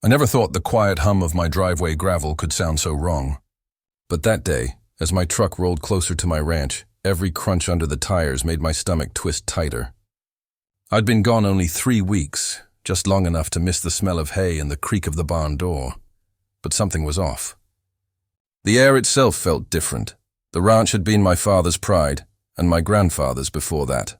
I never thought the quiet hum of my driveway gravel could sound so wrong. But that day, as my truck rolled closer to my ranch, every crunch under the tires made my stomach twist tighter. I'd been gone only 3 weeks, just long enough to miss the smell of hay and the creak of the barn door. But something was off. The air itself felt different. The ranch had been my father's pride, and my grandfather's before that.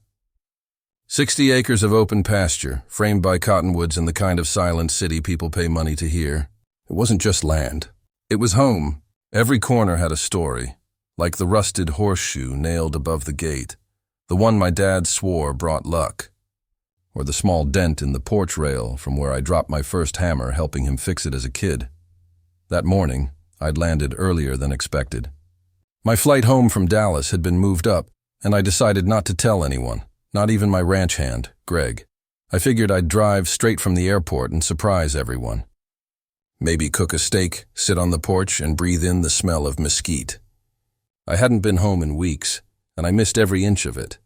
60 acres of open pasture, framed by cottonwoods and the kind of silent city people pay money to hear. It wasn't just land. It was home. Every corner had a story, like the rusted horseshoe nailed above the gate, the one my dad swore brought luck, or the small dent in the porch rail from where I dropped my first hammer helping him fix it as a kid. That morning, I'd landed earlier than expected. My flight home from Dallas had been moved up, and I decided not to tell anyone, not even my ranch hand, Greg. I figured I'd drive straight from the airport and surprise everyone. Maybe cook a steak, sit on the porch, and breathe in the smell of mesquite. I hadn't been home in weeks, and I missed every inch of it.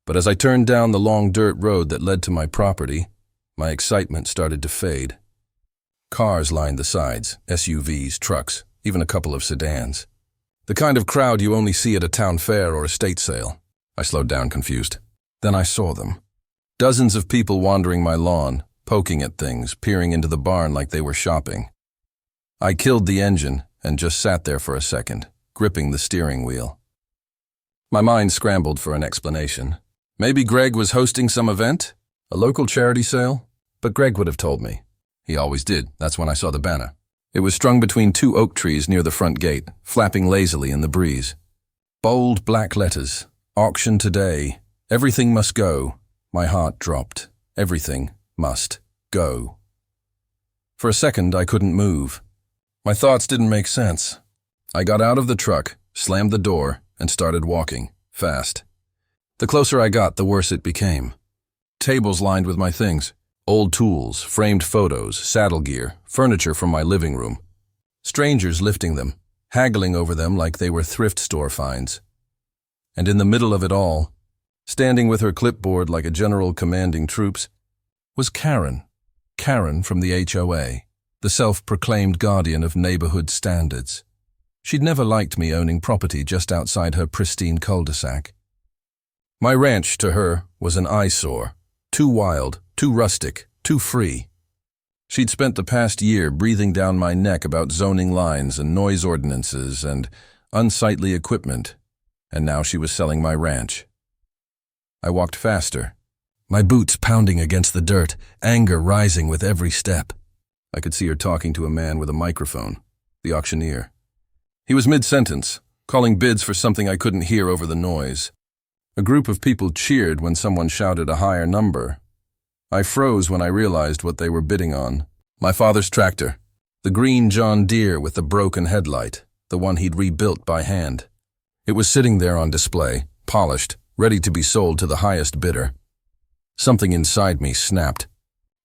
But as I turned down the long dirt road that led to my property, my excitement started to fade. Cars lined the sides, SUVs, trucks, even a couple of sedans. The kind of crowd you only see at a town fair or estate sale. I slowed down, confused. Then I saw them. Dozens of people wandering my lawn, poking at things, peering into the barn like they were shopping. I killed the engine and just sat there for a second, gripping the steering wheel. My mind scrambled for an explanation. Maybe Greg was hosting some event? A local charity sale? But Greg would have told me. He always did. That's when I saw the banner. It was strung between 2 oak trees near the front gate, flapping lazily in the breeze. Bold black letters. Auction today. Everything must go. My heart dropped. Everything must go. For a second, I couldn't move. My thoughts didn't make sense. I got out of the truck, slammed the door, and started walking, fast. The closer I got, the worse it became. Tables lined with my things. Old tools, framed photos, saddle gear, furniture from my living room. Strangers lifting them, haggling over them like they were thrift store finds. And in the middle of it all, standing with her clipboard like a general commanding troops, was Karen. Karen from the HOA, the self-proclaimed guardian of neighborhood standards. She'd never liked me owning property just outside her pristine cul-de-sac. My ranch, to her, was an eyesore. Too wild, too rustic, too free. She'd spent the past year breathing down my neck about zoning lines and noise ordinances and unsightly equipment, and now she was selling my ranch. I walked faster, my boots pounding against the dirt, anger rising with every step. I could see her talking to a man with a microphone, the auctioneer. He was mid-sentence, calling bids for something I couldn't hear over the noise. A group of people cheered when someone shouted a higher number. I froze when I realized what they were bidding on. My father's tractor, the green John Deere with the broken headlight, the one he'd rebuilt by hand. It was sitting there on display, polished, ready to be sold to the highest bidder. Something inside me snapped.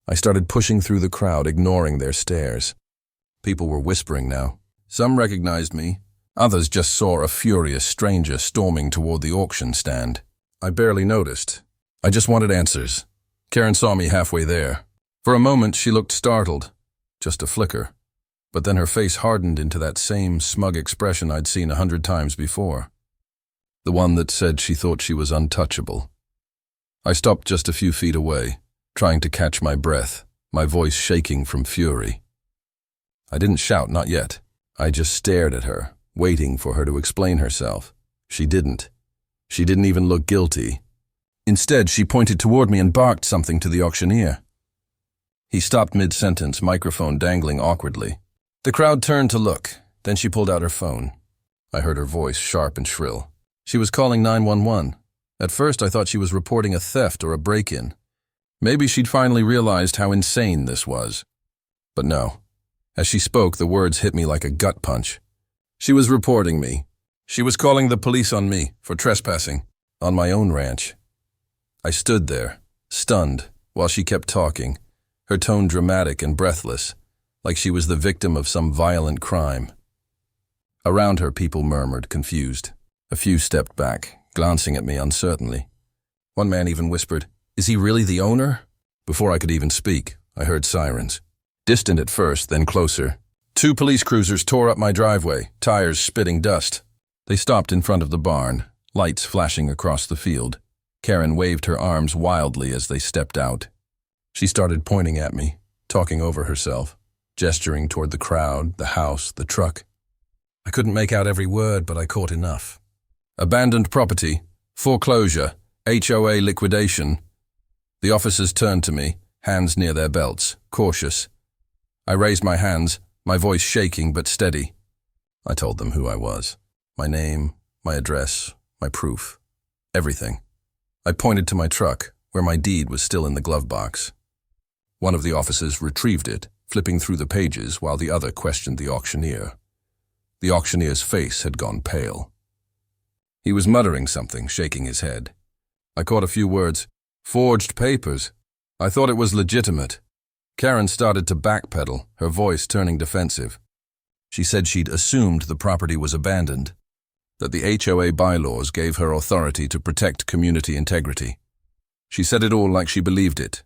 I started pushing through the crowd, ignoring their stares. People were whispering now. Some recognized me. Others just saw a furious stranger storming toward the auction stand. I barely noticed. I just wanted answers. Karen saw me halfway there. For a moment, she looked startled. Just a flicker. But then her face hardened into that same smug expression I'd seen 100 times before. The one that said she thought she was untouchable. I stopped just a few feet away, trying to catch my breath, my voice shaking from fury. I didn't shout, not yet. I just stared at her, waiting for her to explain herself. She didn't. She didn't even look guilty. Instead, she pointed toward me and barked something to the auctioneer. He stopped mid-sentence, microphone dangling awkwardly. The crowd turned to look. Then she pulled out her phone. I heard her voice, sharp and shrill. She was calling 911. At first, I thought she was reporting a theft or a break-in. Maybe she'd finally realized how insane this was. But no. As she spoke, the words hit me like a gut punch. She was reporting me. She was calling the police on me for trespassing on my own ranch. I stood there, stunned, while she kept talking, her tone dramatic and breathless, like she was the victim of some violent crime. Around her, people murmured, confused. A few stepped back, glancing at me uncertainly. One man even whispered, "Is he really the owner?" Before I could even speak, I heard sirens. Distant at first, then closer. 2 police cruisers tore up my driveway, tires spitting dust. They stopped in front of the barn, lights flashing across the field. Karen waved her arms wildly as they stepped out. She started pointing at me, talking over herself, gesturing toward the crowd, the house, the truck. I couldn't make out every word, but I caught enough. Abandoned property, foreclosure, HOA liquidation. The officers turned to me, hands near their belts, cautious. I raised my hands, my voice shaking but steady. I told them who I was. My name, my address, my proof. Everything. I pointed to my truck, where my deed was still in the glove box. One of the officers retrieved it, flipping through the pages while the other questioned the auctioneer. The auctioneer's face had gone pale. He was muttering something, shaking his head. I caught a few words. Forged papers. I thought it was legitimate. Karen started to backpedal, her voice turning defensive. She said she'd assumed the property was abandoned, that the HOA bylaws gave her authority to protect community integrity. She said it all like she believed it,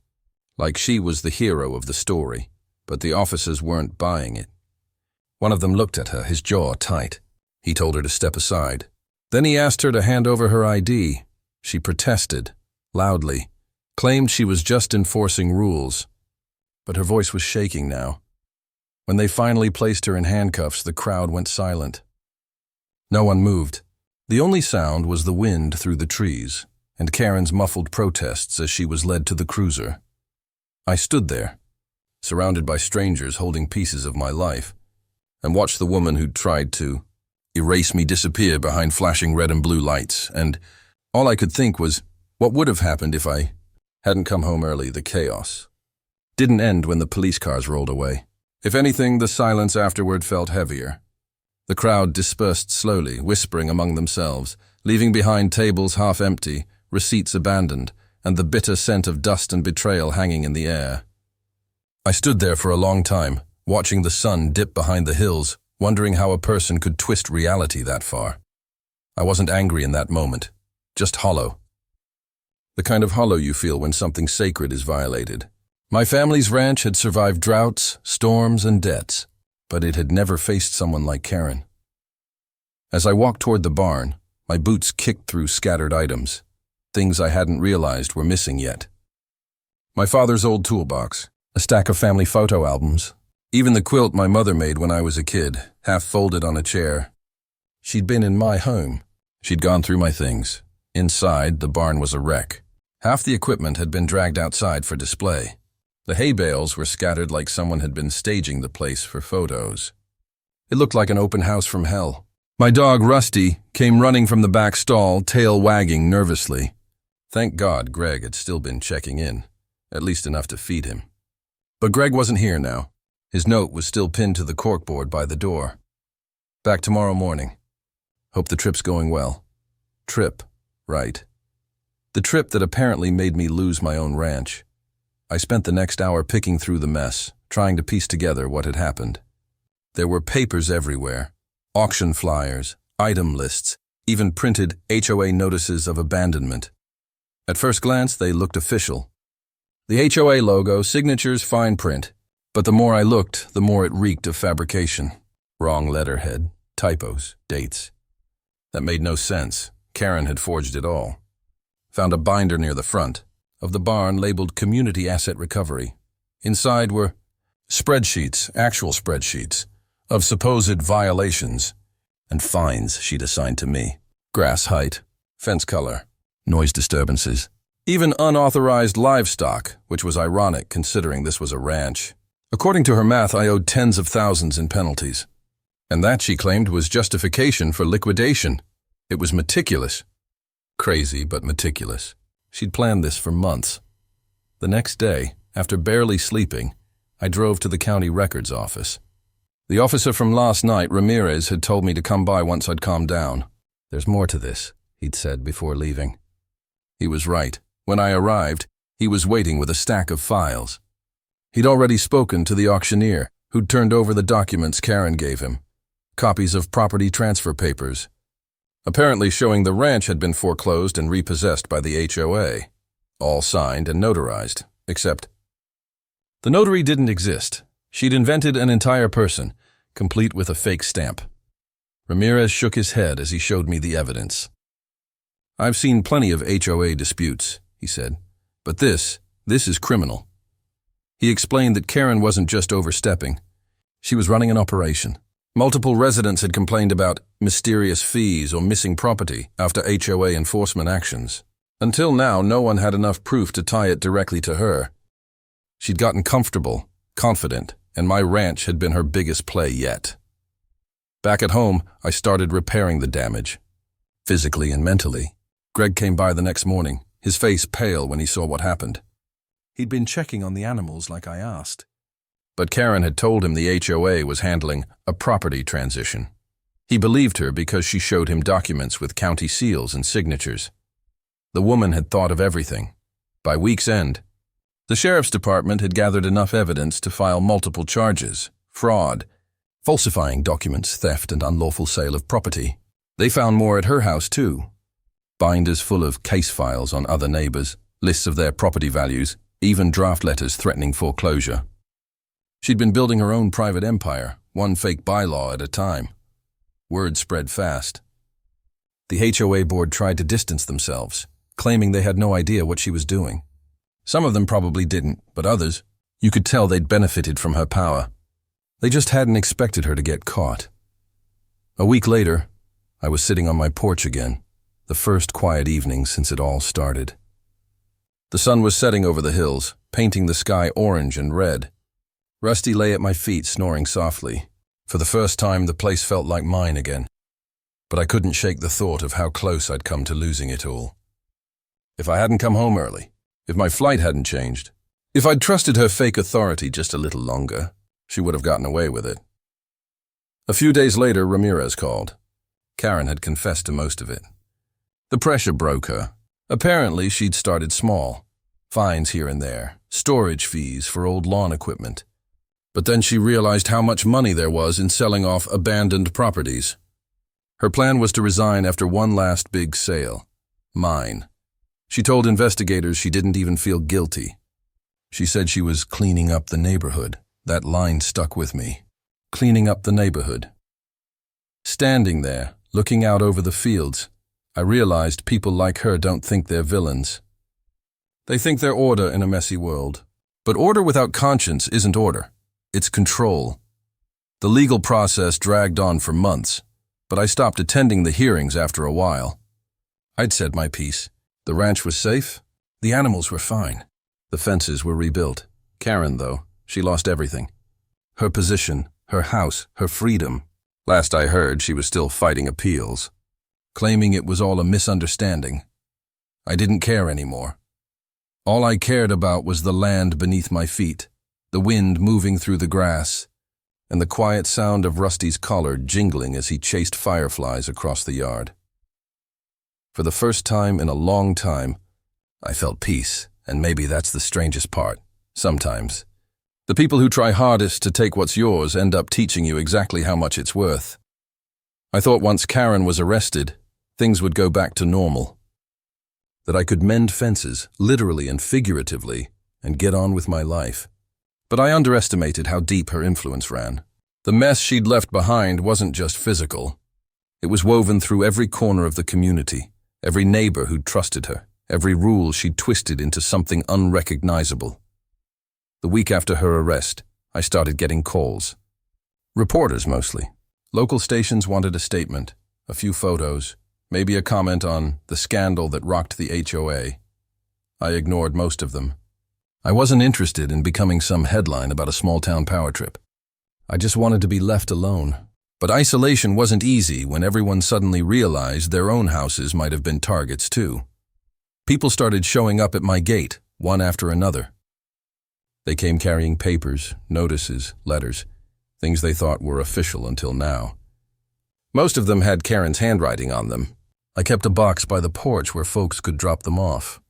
like she was the hero of the story, but the officers weren't buying it. One of them looked at her, his jaw tight. He told her to step aside. Then he asked her to hand over her ID. She protested, loudly, claimed she was just enforcing rules. But her voice was shaking now. When they finally placed her in handcuffs, the crowd went silent. No one moved. The only sound was the wind through the trees, and Karen's muffled protests as she was led to the cruiser. I stood there, surrounded by strangers holding pieces of my life, and watched the woman who'd tried to erase me disappear behind flashing red and blue lights, and all I could think was, what would have happened if I hadn't come home early? The chaos didn't end when the police cars rolled away. If anything, the silence afterward felt heavier. The crowd dispersed slowly, whispering among themselves, leaving behind tables half empty, receipts abandoned, and the bitter scent of dust and betrayal hanging in the air. I stood there for a long time, watching the sun dip behind the hills, wondering how a person could twist reality that far. I wasn't angry in that moment, just hollow. The kind of hollow you feel when something sacred is violated. My family's ranch had survived droughts, storms, and debts, but it had never faced someone like Karen. As I walked toward the barn, my boots kicked through scattered items, things I hadn't realized were missing yet. My father's old toolbox, a stack of family photo albums, even the quilt my mother made when I was a kid, half folded on a chair. She'd been in my home. She'd gone through my things. Inside, the barn was a wreck. Half the equipment had been dragged outside for display. The hay bales were scattered like someone had been staging the place for photos. It looked like an open house from hell. My dog, Rusty, came running from the back stall, tail wagging nervously. Thank God Greg had still been checking in, at least enough to feed him. But Greg wasn't here now. His note was still pinned to the corkboard by the door. Back tomorrow morning. Hope the trip's going well. Trip, right. The trip that apparently made me lose my own ranch. I spent the next hour picking through the mess, trying to piece together what had happened. There were papers everywhere, auction flyers, item lists, even printed HOA notices of abandonment. At first glance, they looked official. The HOA logo, signatures, fine print. But the more I looked, the more it reeked of fabrication. Wrong letterhead, typos, dates. That made no sense. Karen had forged it all. Found a binder near the front of the barn labeled Community Asset Recovery. Inside were spreadsheets, actual spreadsheets, of supposed violations and fines she'd assigned to me. Grass height, fence color, noise disturbances, even unauthorized livestock, which was ironic considering this was a ranch. According to her math, I owed tens of thousands in penalties. And that, she claimed, was justification for liquidation. It was meticulous. Crazy, but meticulous. She'd planned this for months. The next day, after barely sleeping, I drove to the county records office. The officer from last night, Ramirez, had told me to come by once I'd calmed down. There's more to this, he'd said before leaving. He was right. When I arrived, he was waiting with a stack of files. He'd already spoken to the auctioneer, who'd turned over the documents Karen gave him, copies of property transfer papers, apparently showing the ranch had been foreclosed and repossessed by the HOA, all signed and notarized, except the notary didn't exist. She'd invented an entire person, complete with a fake stamp. Ramirez shook his head as he showed me the evidence. "I've seen plenty of HOA disputes," he said, "but this is criminal." He explained that Karen wasn't just overstepping. She was running an operation. Multiple residents had complained about mysterious fees or missing property after HOA enforcement actions. Until now, no one had enough proof to tie it directly to her. She'd gotten comfortable, confident, and my ranch had been her biggest play yet. Back at home, I started repairing the damage, physically and mentally. Greg came by the next morning, his face pale when he saw what happened. He'd been checking on the animals like I asked. But Karen had told him the HOA was handling a property transition. He believed her because she showed him documents with county seals and signatures. The woman had thought of everything. By week's end, the sheriff's department had gathered enough evidence to file multiple charges: fraud, falsifying documents, theft, and unlawful sale of property. They found more at her house too. Binders full of case files on other neighbors, lists of their property values, even draft letters threatening foreclosure. She'd been building her own private empire, one fake bylaw at a time. Word spread fast. The HOA board tried to distance themselves, claiming they had no idea what she was doing. Some of them probably didn't, but others, you could tell they'd benefited from her power. They just hadn't expected her to get caught. A week later, I was sitting on my porch again, the first quiet evening since it all started. The sun was setting over the hills, painting the sky orange and red. Rusty lay at my feet, snoring softly. For the first time, the place felt like mine again. But I couldn't shake the thought of how close I'd come to losing it all. If I hadn't come home early, if my flight hadn't changed, if I'd trusted her fake authority just a little longer, she would have gotten away with it. A few days later, Ramirez called. Karen had confessed to most of it. The pressure broke her. Apparently, she'd started small. Fines here and there, storage fees for old lawn equipment. But then she realized how much money there was in selling off abandoned properties. Her plan was to resign after one last big sale. Mine. She told investigators she didn't even feel guilty. She said she was cleaning up the neighborhood. That line stuck with me. Cleaning up the neighborhood. Standing there, looking out over the fields, I realized people like her don't think they're villains. They think they're order in a messy world. But order without conscience isn't order. It's control. The legal process dragged on for months, but I stopped attending the hearings after a while. I'd said my piece. The ranch was safe. The animals were fine. The fences were rebuilt. Karen, though, she lost everything. Her position, her house, her freedom. Last I heard, she was still fighting appeals, claiming it was all a misunderstanding. I didn't care anymore. All I cared about was the land beneath my feet, the wind moving through the grass, and the quiet sound of Rusty's collar jingling as he chased fireflies across the yard. For the first time in a long time, I felt peace, and maybe that's the strangest part, sometimes. The people who try hardest to take what's yours end up teaching you exactly how much it's worth. I thought once Karen was arrested, things would go back to normal. That I could mend fences, literally and figuratively, and get on with my life. But I underestimated how deep her influence ran. The mess she'd left behind wasn't just physical. It was woven through every corner of the community, every neighbor who'd trusted her, every rule she'd twisted into something unrecognizable. The week after her arrest, I started getting calls. Reporters mostly. Local stations wanted a statement, a few photos, maybe a comment on the scandal that rocked the HOA. I ignored most of them. I wasn't interested in becoming some headline about a small-town power trip. I just wanted to be left alone. But isolation wasn't easy when everyone suddenly realized their own houses might have been targets too. People started showing up at my gate, one after another. They came carrying papers, notices, letters, things they thought were official until now. Most of them had Karen's handwriting on them. I kept a box by the porch where folks could drop them off.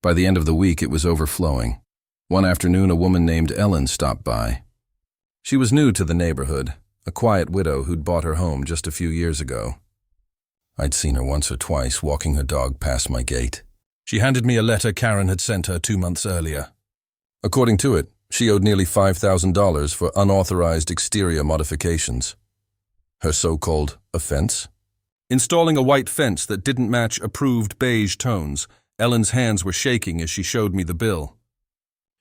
By the end of the week, it was overflowing. One afternoon, a woman named Ellen stopped by. She was new to the neighborhood, a quiet widow who'd bought her home just a few years ago. I'd seen her once or twice walking her dog past my gate. She handed me a letter Karen had sent her 2 months earlier. According to it, She owed nearly $5,000 for unauthorized exterior modifications. Her so-called offense? Installing a white fence that didn't match approved beige tones. Ellen's hands were shaking as she showed me the bill.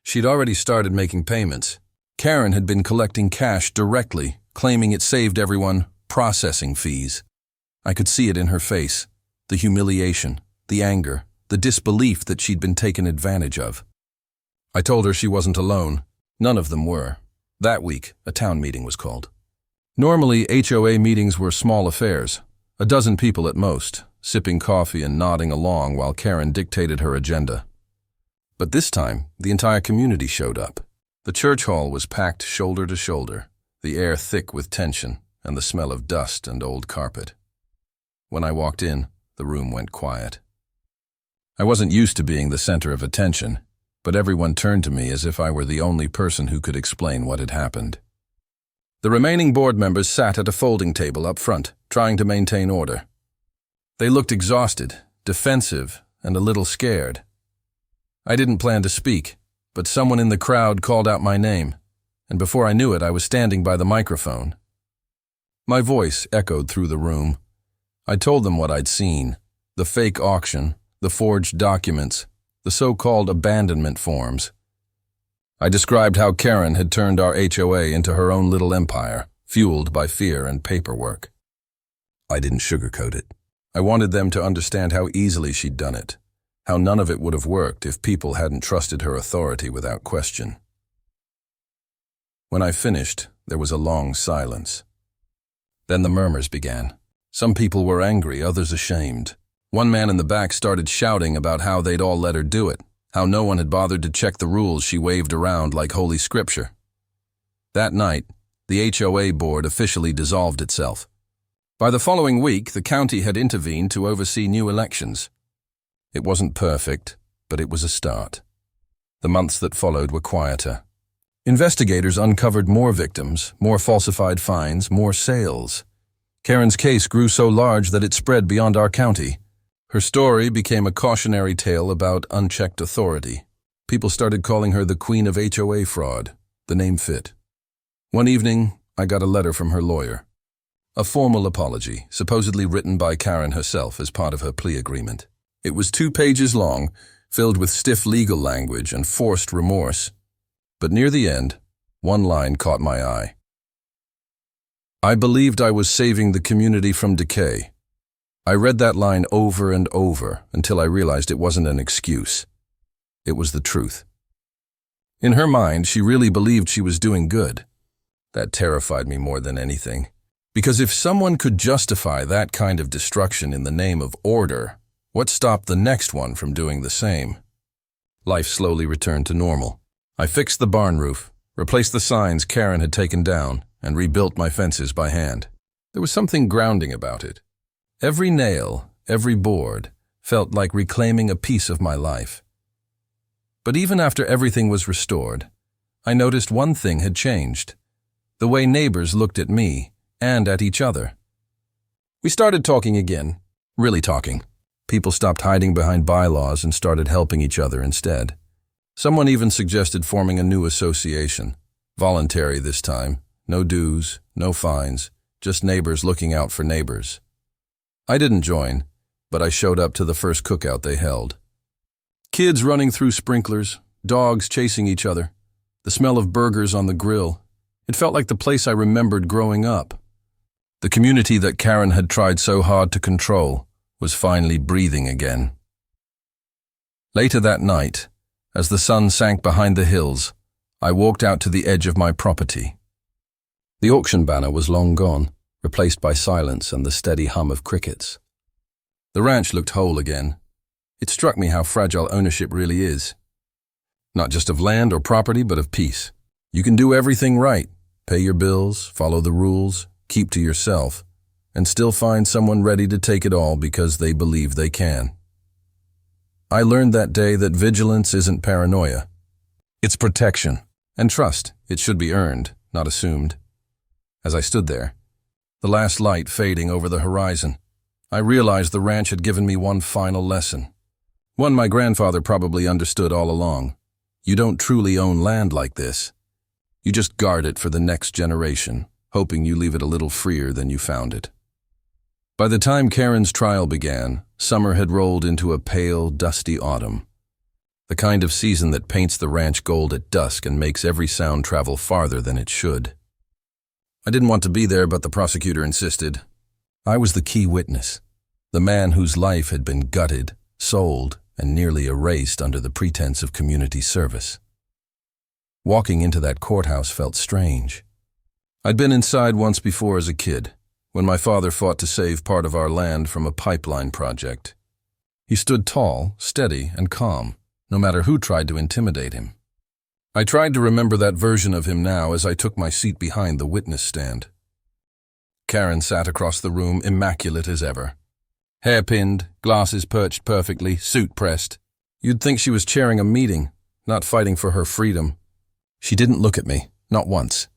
She'd already started making payments. Karen had been collecting cash directly, claiming it saved everyone processing fees. I could see it in her face, the humiliation, the anger, the disbelief that she'd been taken advantage of. I told her she wasn't alone. None of them were. That week, a town meeting was called. Normally, HOA meetings were small affairs, a dozen people at most, sipping coffee and nodding along while Karen dictated her agenda. But this time, the entire community showed up. The church hall was packed shoulder to shoulder, the air thick with tension and the smell of dust and old carpet. When I walked in, the room went quiet. I wasn't used to being the center of attention, but everyone turned to me as if I were the only person who could explain what had happened. The remaining board members sat at a folding table up front, trying to maintain order. They looked exhausted, defensive, and a little scared. I didn't plan to speak, but someone in the crowd called out my name, and before I knew it, I was standing by the microphone. My voice echoed through the room. I told them what I'd seen, the fake auction, the forged documents, the so-called abandonment forms. I described how Karen had turned our HOA into her own little empire, fueled by fear and paperwork. I didn't sugarcoat it. I wanted them to understand how easily she'd done it, how none of it would have worked if people hadn't trusted her authority without question. When I finished, there was a long silence. Then the murmurs began. Some people were angry, others ashamed. One man in the back started shouting about how they'd all let her do it, how no one had bothered to check the rules she waved around like holy scripture. That night, the HOA board officially dissolved itself. By the following week, the county had intervened to oversee new elections. It wasn't perfect, but it was a start. The months that followed were quieter. Investigators uncovered more victims, more falsified fines, more sales. Karen's case grew so large that it spread beyond our county. Her story became a cautionary tale about unchecked authority. People started calling her the queen of HOA fraud. The name fit. One evening, I got a letter from her lawyer. A formal apology, supposedly written by Karen herself as part of her plea agreement. It was 2 pages long, filled with stiff legal language and forced remorse. But near the end, one line caught my eye. I believed I was saving the community from decay. I read that line over and over until I realized it wasn't an excuse. It was the truth. In her mind, she really believed she was doing good. That terrified me more than anything. Because if someone could justify that kind of destruction in the name of order, what stopped the next one from doing the same? Life slowly returned to normal. I fixed the barn roof, replaced the signs Karen had taken down, and rebuilt my fences by hand. There was something grounding about it. Every nail, every board, felt like reclaiming a piece of my life. But even after everything was restored, I noticed one thing had changed. The way neighbors looked at me and at each other. We started talking again, really talking. People stopped hiding behind bylaws and started helping each other instead. Someone even suggested forming a new association. Voluntary this time, no dues, no fines, just neighbors looking out for neighbors. I didn't join, but I showed up to the first cookout they held. Kids running through sprinklers, dogs chasing each other, the smell of burgers on the grill. It felt like the place I remembered growing up. The community that Karen had tried so hard to control was finally breathing again. Later that night, as the sun sank behind the hills, I walked out to the edge of my property. The auction banner was long gone, replaced by silence and the steady hum of crickets. The ranch looked whole again. It struck me how fragile ownership really is. Not just of land or property, but of peace. You can do everything right, pay your bills, follow the rules, keep to yourself, and still find someone ready to take it all because they believe they can. I learned that day that vigilance isn't paranoia. It's protection. And trust, it should be earned, not assumed. As I stood there, the last light fading over the horizon, I realized the ranch had given me one final lesson. One my grandfather probably understood all along. You don't truly own land like this. You just guard it for the next generation, hoping you leave it a little freer than you found it. By the time Karen's trial began, summer had rolled into a pale, dusty autumn. The kind of season that paints the ranch gold at dusk and makes every sound travel farther than it should. I didn't want to be there, but the prosecutor insisted. I was the key witness, the man whose life had been gutted, sold, and nearly erased under the pretense of community service. Walking into that courthouse felt strange. I'd been inside once before as a kid, when my father fought to save part of our land from a pipeline project. He stood tall, steady, and calm, no matter who tried to intimidate him. I tried to remember that version of him now as I took my seat behind the witness stand. Karen sat across the room, immaculate as ever. Hair pinned, glasses perched perfectly, suit pressed. You'd think she was chairing a meeting, not fighting for her freedom. She didn't look at me, not once.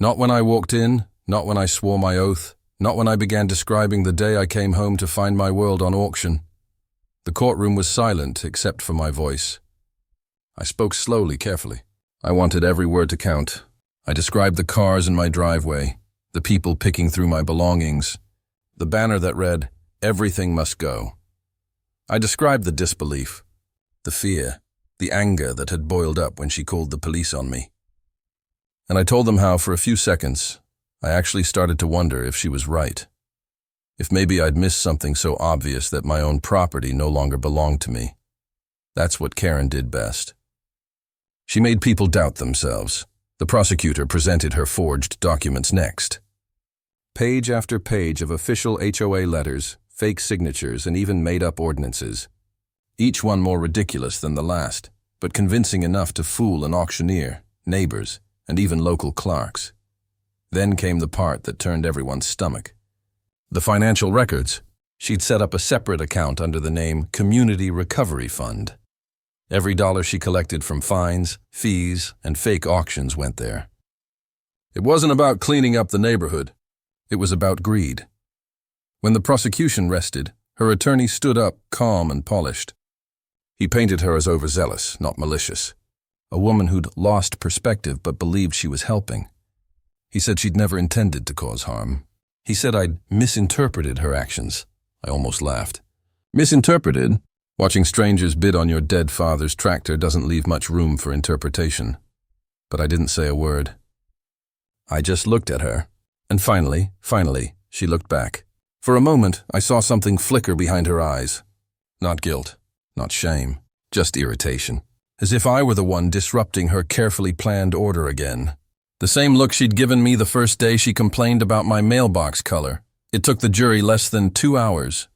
Not when I walked in, not when I swore my oath, not when I began describing the day I came home to find my world on auction. The courtroom was silent except for my voice. I spoke slowly, carefully. I wanted every word to count. I described the cars in my driveway, the people picking through my belongings, the banner that read, "Everything must go." I described the disbelief, the fear, the anger that had boiled up when she called the police on me. And I told them how, for a few seconds, I actually started to wonder if she was right. If maybe I'd missed something so obvious that my own property no longer belonged to me. That's what Karen did best. She made people doubt themselves. The prosecutor presented her forged documents next. Page after page of official HOA letters, fake signatures, and even made-up ordinances. Each one more ridiculous than the last, but convincing enough to fool an auctioneer, neighbors, and even local clerks. Then came the part that turned everyone's stomach. The financial records. She'd set up a separate account under the name Community Recovery Fund. Every dollar she collected from fines, fees, and fake auctions went there. It wasn't about cleaning up the neighborhood. It was about greed. When the prosecution rested, her attorney stood up, calm and polished. He painted her as overzealous, not malicious. A woman who'd lost perspective but believed she was helping. He said she'd never intended to cause harm. He said I'd misinterpreted her actions. I almost laughed. Misinterpreted? Watching strangers bid on your dead father's tractor doesn't leave much room for interpretation. But I didn't say a word. I just looked at her, and finally, she looked back. For a moment, I saw something flicker behind her eyes. Not guilt, not shame, just irritation. As if I were the one disrupting her carefully planned order again. The same look she'd given me the first day she complained about my mailbox color. It took the jury less than 2 hours.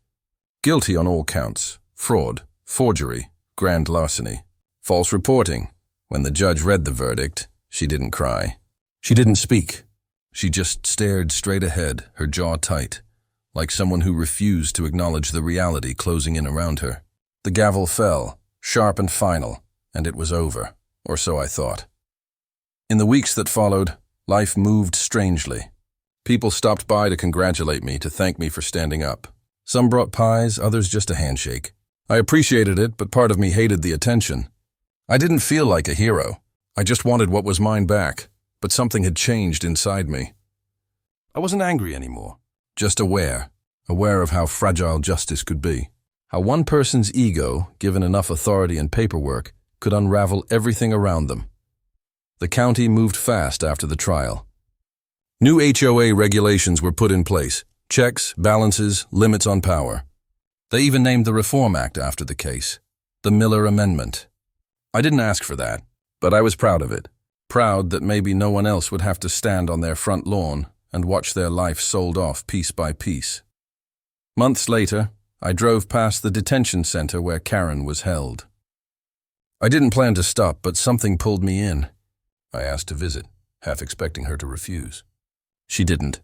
Guilty on all counts. Fraud, forgery, grand larceny, false reporting. When the judge read the verdict, she didn't cry. She didn't speak. She just stared straight ahead, her jaw tight, like someone who refused to acknowledge the reality closing in around her. The gavel fell, sharp and final, and it was over, or so I thought. In the weeks that followed, life moved strangely. People stopped by to congratulate me, to thank me for standing up. Some brought pies, others just a handshake. I appreciated it, but part of me hated the attention. I didn't feel like a hero. I just wanted what was mine back, but something had changed inside me. I wasn't angry anymore, just aware of how fragile justice could be. How one person's ego, given enough authority and paperwork, could unravel everything around them. The county moved fast after the trial. New HOA regulations were put in place. Checks, balances, limits on power. They even named the Reform Act after the case, the Miller Amendment. I didn't ask for that, but I was proud of it. Proud that maybe no one else would have to stand on their front lawn and watch their life sold off piece by piece. Months later, I drove past the detention center where Karen was held. I didn't plan to stop, but something pulled me in. I asked to visit, half expecting her to refuse. She didn't.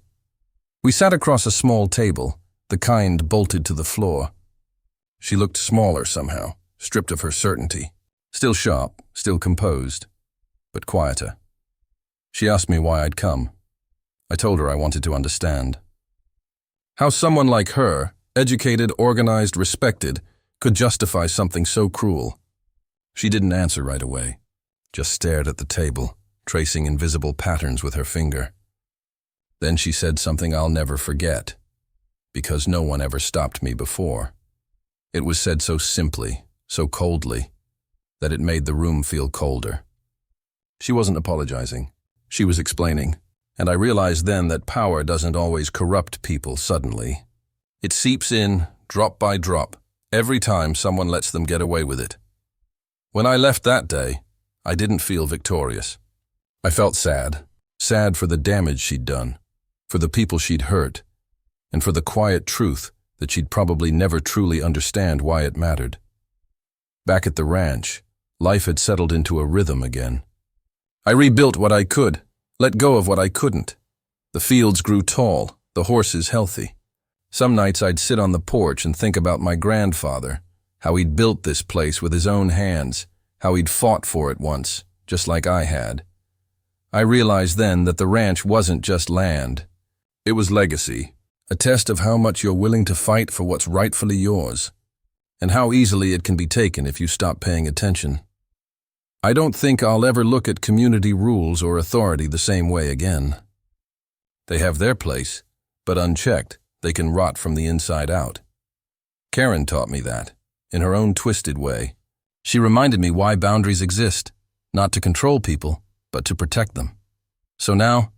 We sat across a small table, the kind bolted to the floor. She looked smaller somehow, stripped of her certainty. Still sharp, still composed, but quieter. She asked me why I'd come. I told her I wanted to understand. How someone like her, educated, organized, respected, could justify something so cruel. She didn't answer right away. just stared at the table, tracing invisible patterns with her finger. Then she said something I'll never forget, because no one ever stopped me before. It was said so simply, so coldly, that it made the room feel colder. She wasn't apologizing. She was explaining, and I realized then that power doesn't always corrupt people suddenly. It seeps in, drop by drop, every time someone lets them get away with it. When I left that day, I didn't feel victorious. I felt sad for the damage she'd done, for the people she'd hurt, and for the quiet truth that she'd probably never truly understand why it mattered. Back at the ranch, life had settled into a rhythm again. I rebuilt what I could, let go of what I couldn't. The fields grew tall, the horses healthy. Some nights I'd sit on the porch and think about my grandfather, how he'd built this place with his own hands, how he'd fought for it once, just like I had. I realized then that the ranch wasn't just land. It was legacy, a test of how much you're willing to fight for what's rightfully yours, and how easily it can be taken if you stop paying attention. I don't think I'll ever look at community rules or authority the same way again. They have their place, but unchecked, they can rot from the inside out. Karen taught me that, in her own twisted way. She reminded me why boundaries exist, not to control people, but to protect them. So now,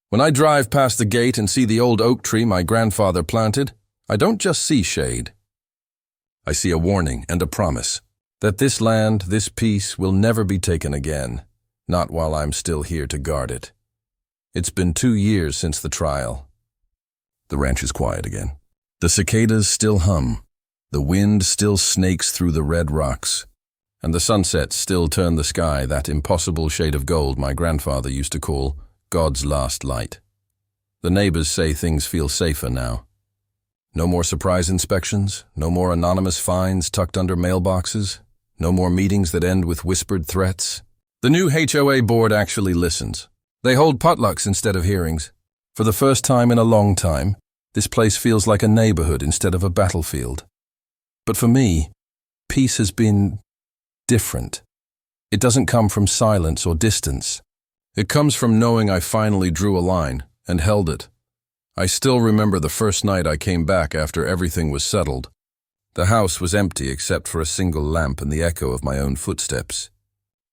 when I drive past the gate and see the old oak tree my grandfather planted, I don't just see shade. I see a warning and a promise that this land, this peace, will never be taken again, not while I'm still here to guard it. It's been 2 years since the trial. The ranch is quiet again. The cicadas still hum, the wind still snakes through the red rocks, and the sunsets still turn the sky that impossible shade of gold my grandfather used to call God's last light. The neighbors say things feel safer now. No more surprise inspections, no more anonymous fines tucked under mailboxes, no more meetings that end with whispered threats. The new HOA board actually listens. They hold potlucks instead of hearings. For the first time in a long time, this place feels like a neighborhood instead of a battlefield. But for me, peace has been different. It doesn't come from silence or distance. It comes from knowing I finally drew a line and held it. I still remember the first night I came back after everything was settled. The house was empty except for a single lamp and the echo of my own footsteps.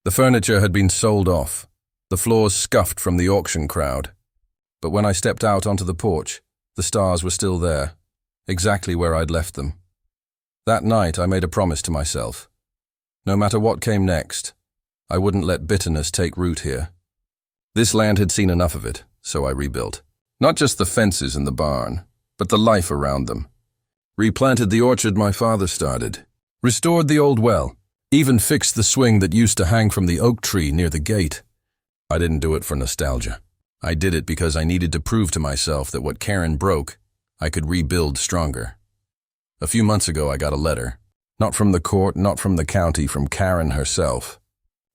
The furniture had been sold off, the floors scuffed from the auction crowd. But when I stepped out onto the porch, the stars were still there, exactly where I'd left them. That night I made a promise to myself. No matter what came next, I wouldn't let bitterness take root here. This land had seen enough of it, so I rebuilt. Not just the fences and the barn, but the life around them. Replanted the orchard my father started, restored the old well, even fixed the swing that used to hang from the oak tree near the gate. I didn't do it for nostalgia. I did it because I needed to prove to myself that what Karen broke, I could rebuild stronger. A few months ago I got a letter. Not from the court, not from the county, from Karen herself.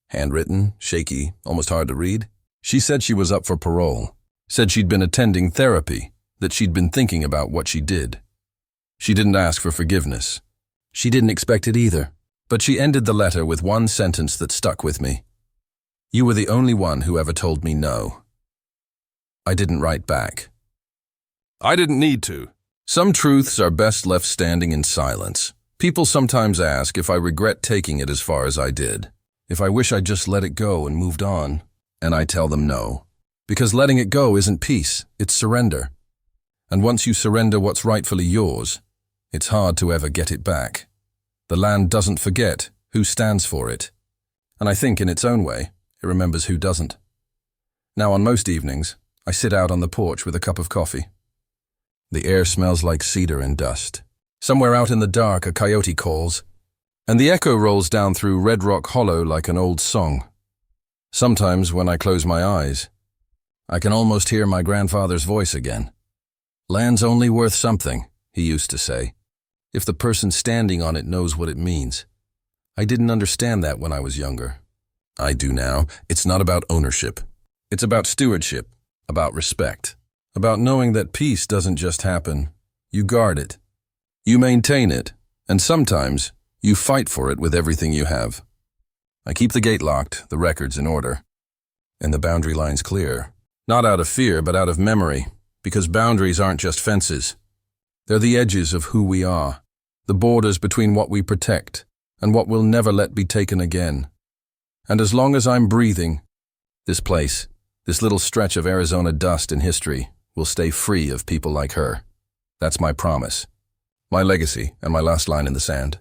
Handwritten, shaky, almost hard to read. She said she was up for parole. Said she'd been attending therapy, that she'd been thinking about what she did. She didn't ask for forgiveness. She didn't expect it either, but she ended the letter with one sentence that stuck with me. You were the only one who ever told me no. I didn't write back. I didn't need to. Some truths are best left standing in silence. People sometimes ask if I regret taking it as far as I did, if I wish I'd just let it go and moved on, and I tell them no. Because letting it go isn't peace, it's surrender. And once you surrender what's rightfully yours, it's hard to ever get it back. The land doesn't forget who stands for it. And I think in its own way, it remembers who doesn't. Now on most evenings, I sit out on the porch with a cup of coffee. The air smells like cedar and dust. Somewhere out in the dark a coyote calls, and the echo rolls down through Red Rock Hollow like an old song. Sometimes when I close my eyes, I can almost hear my grandfather's voice again. Land's only worth something, he used to say, if the person standing on it knows what it means. I didn't understand that when I was younger. I do now. It's not about ownership. It's about stewardship, about respect, about knowing that peace doesn't just happen. You guard it. You maintain it, and sometimes you fight for it with everything you have. I keep the gate locked, the records in order, and the boundary lines clear. Not out of fear, but out of memory, because boundaries aren't just fences. They're the edges of who we are, the borders between what we protect and what we'll never let be taken again. And as long as I'm breathing, this place, this little stretch of Arizona dust in history, will stay free of people like her. That's my promise, my legacy, and my last line in the sand.